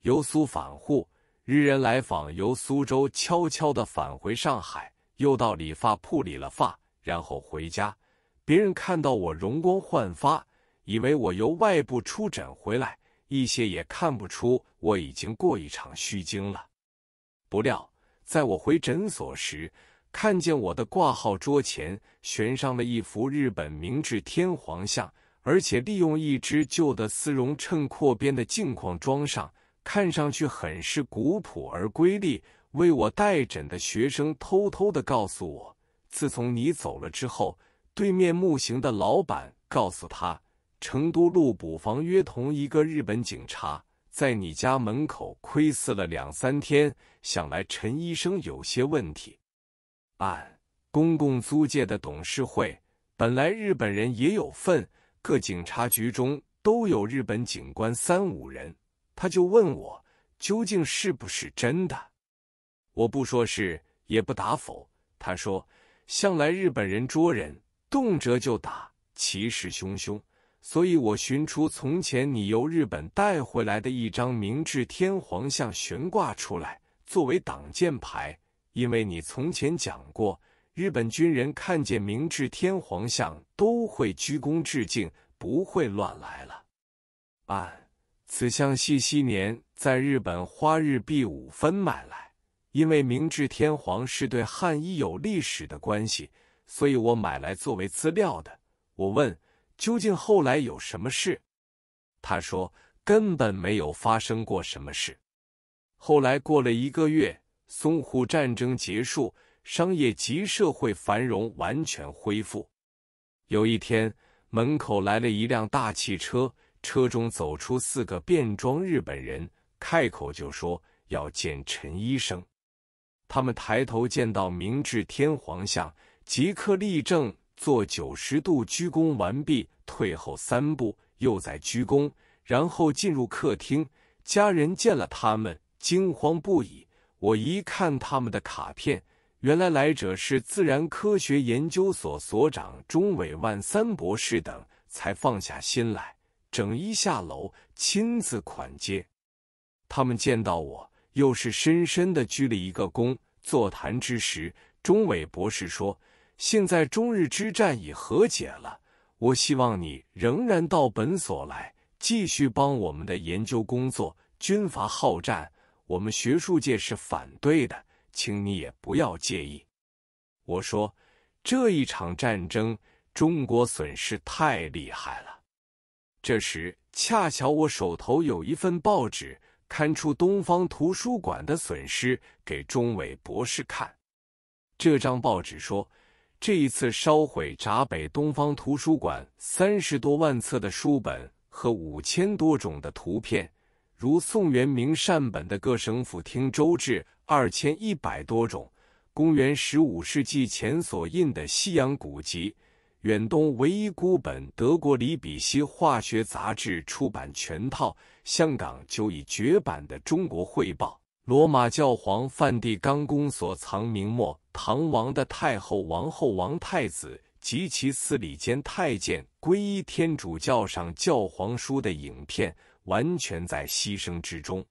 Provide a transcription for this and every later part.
由苏返沪，日人来访，由苏州悄悄地返回上海，又到理发铺理了发，然后回家。别人看到我容光焕发，以为我由外部出诊回来，一些也看不出我已经过一场虚惊了。不料，在我回诊所时，看见我的挂号桌前悬上了一幅日本明治天皇像，而且利用一只旧的丝绒衬阔边的镜框装上，看上去很是古朴而瑰丽。为我代诊的学生偷偷地告诉我，自从你走了之后，对面木行的老板告诉他，成都路捕房约同一个日本警察在你家门口窥伺了2、3天，想来陈医生有些问题。按公共租界的董事会，本来日本人也有份，各警察局中都有日本警官3、5人。他就问我究竟是不是真的，我不说是，也不答否。他说，向来日本人捉人动辄就打，气势汹汹，所以我寻出从前你由日本带回来的一张明治天皇像悬挂出来，作为挡箭牌。因为你从前讲过，日本军人看见明治天皇像都会鞠躬致敬，不会乱来了。按此像系昔年在日本花日币5分买来，因为明治天皇是对汉医有历史的关系，所以我买来作为资料的。我问究竟后来有什么事，他说根本没有发生过什么事。后来过了1个月，淞沪战争结束，商业及社会繁荣完全恢复。有一天，门口来了一辆大汽车，车中走出4个便装日本人，开口就说要见陈医生。他们抬头见到明治天皇像，即刻立正，做90度鞠躬完毕，退后3步，又再鞠躬，然后进入客厅。家人见了他们，惊慌不已。我一看他们的卡片，原来来者是自然科学研究所所长中尾万三博士等，才放下心来，整一下楼，亲自款接。他们见到我，又是深深地鞠了一个躬。座谈之时，中尾博士说，现在中日之战已和解了，我希望你仍然到本所来，继续帮我们的研究工作。军阀好战，我们学术界是反对的，请你也不要介意。我说，这一场战争，中国损失太厉害了。这时，恰巧我手头有一份报纸，刊出东方图书馆的损失，给中尾博士看。这张报纸说，这一次烧毁闸北东方图书馆30多万册的书本和5000多种的图片，如宋元明善本的各省府厅州志2100多种，公元15世纪前所印的西洋古籍，远东唯一孤本德国里比希化学杂志出版全套，香港就已绝版的中国汇报，罗马教皇梵蒂冈宫所藏明末唐王的太后、王后、王太子及其司礼监太监皈依天主教上教皇书的影片，完全在牺牲之中。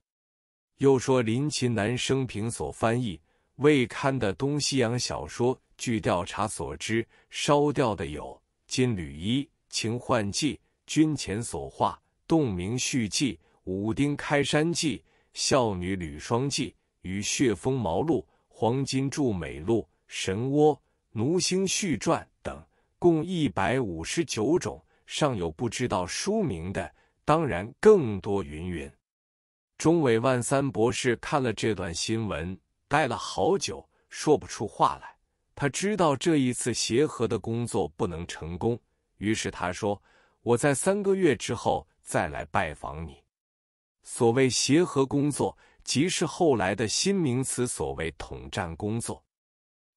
又说林琴南生平所翻译未刊的东西洋小说，据调查所知，烧掉的有《金缕衣》《秦桧记》《军前所画》《洞明续记》《武丁开山记》《孝女吕双记》《与血风毛录》《黄金柱美录》《神窝》《奴星续传》等，共159种，尚有不知道书名的，当然更多云云。中尾万三博士看了这段新闻，待了好久，说不出话来。他知道这一次协和的工作不能成功，于是他说，我在3个月之后再来拜访你。所谓协和工作，即是后来的新名词，所谓统战工作。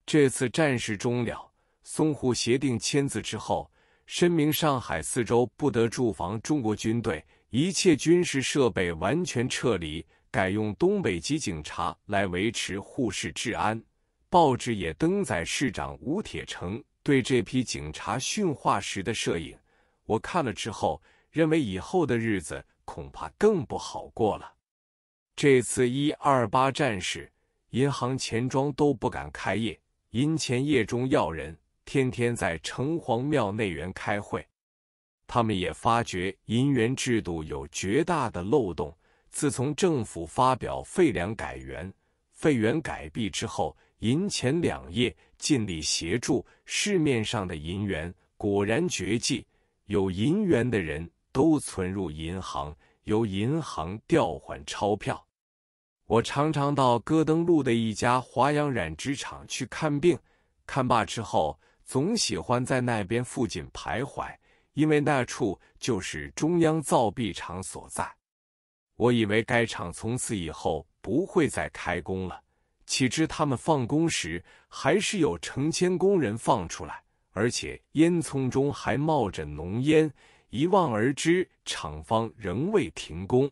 这次战事终了，淞沪协定签字之后，申明上海4州不得驻防中国军队，一切军事设备完全撤离，改用东北籍警察来维持沪市治安。报纸也登载市长吴铁城对这批警察训话时的摄影，我看了之后，认为以后的日子恐怕更不好过了。这次128战事，银行钱庄都不敢开业，银钱业中要人天天在城隍庙内园开会。他们也发觉银元制度有绝大的漏洞。自从政府发表废两改元、废元改币之后，银钱两业尽力协助，市面上的银元果然绝迹，有银元的人都存入银行，由银行调换钞票。我常常到戈登路的一家华阳染织厂去看病，看罢之后总喜欢在那边附近徘徊，因为那处就是中央造币厂所在。我以为该厂从此以后不会再开工了，岂知他们放工时还是有成千工人放出来，而且烟囱中还冒着浓烟，一望而知厂方仍未停工。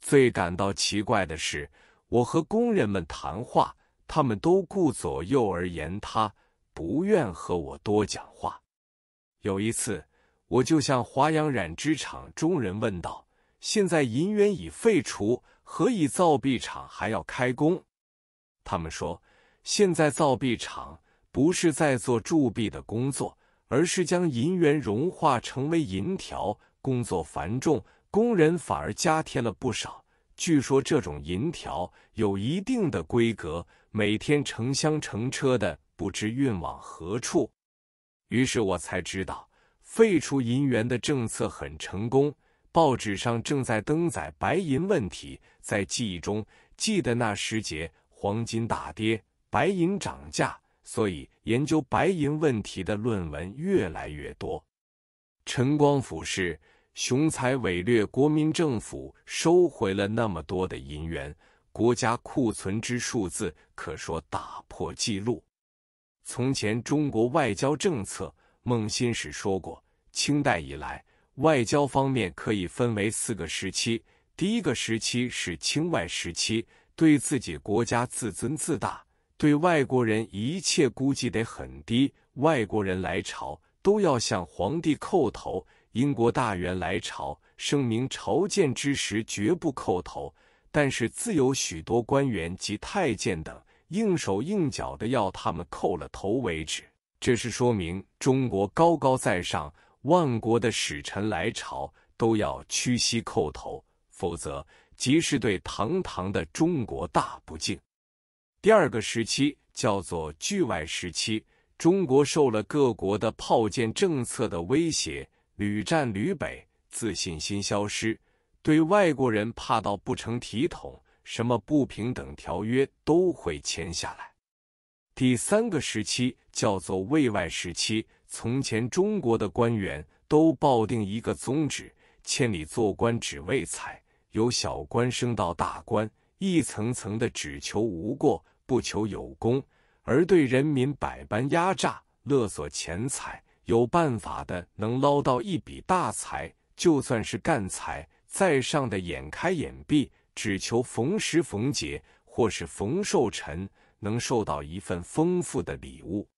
最感到奇怪的是，我和工人们谈话，他们都顾左右而言他，不愿和我多讲话。有一次，我就向华阳染织厂中人问道，现在银元已废除，何以造币厂还要开工？他们说，现在造币厂不是在做铸币的工作，而是将银元融化成为银条，工作繁重，工人反而加添了不少。据说这种银条有一定的规格，每天成箱成车的，不知运往何处。于是我才知道，废除银元的政策很成功。报纸上正在登载白银问题，在记忆中记得那时节黄金大跌，白银涨价，所以研究白银问题的论文越来越多。陈光甫是雄才伟略国民政府收回了那么多的银元，国家库存之数字可说打破纪录。从前中国外交政策，孟新时说过，清代以来外交方面可以分为4个时期。第一个时期是清外时期，对自己国家自尊自大，对外国人一切估计得很低，外国人来朝都要向皇帝叩头。英国大员来朝，声明朝见之时绝不叩头，但是自有许多官员及太监等硬手硬脚的要他们叩了头为止。这是说明中国高高在上，万国的使臣来朝都要屈膝叩头，否则即是对堂堂的中国大不敬。第二个时期叫做拒外时期，中国受了各国的炮舰政策的威胁，屡战屡北，自信心消失，对外国人怕到不成体统，什么不平等条约都会签下来。第三个时期叫做卫外时期，从前中国的官员都抱定一个宗旨，千里做官只为财，由小官升到大官，一层层的只求无过，不求有功，而对人民百般压榨，勒索钱财，有办法的能捞到一笔大财，就算是干财，在上的眼开眼闭，只求逢时逢节或是逢寿辰能受到一份丰富的礼物。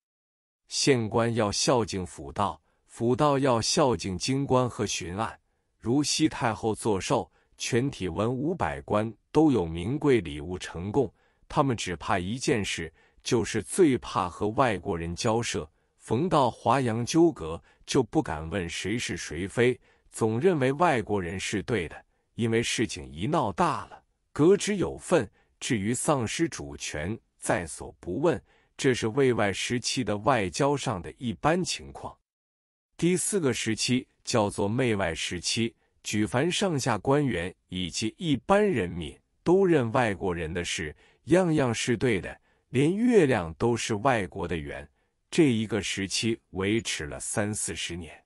县官要孝敬府道，府道要孝敬京官和巡按。如西太后做寿，全体文500官都有名贵礼物呈供。他们只怕一件事，就是最怕和外国人交涉。逢到华洋纠葛，就不敢问谁是谁非，总认为外国人是对的，因为事情一闹大了，革职有份，至于丧失主权，在所不问。这是卫外时期的外交上的一般情况。第四个时期叫做媚外时期，举凡上下官员以及一般人民都认外国人的事，样样是对的，连月亮都是外国的圆。这一个时期维持了30-40年。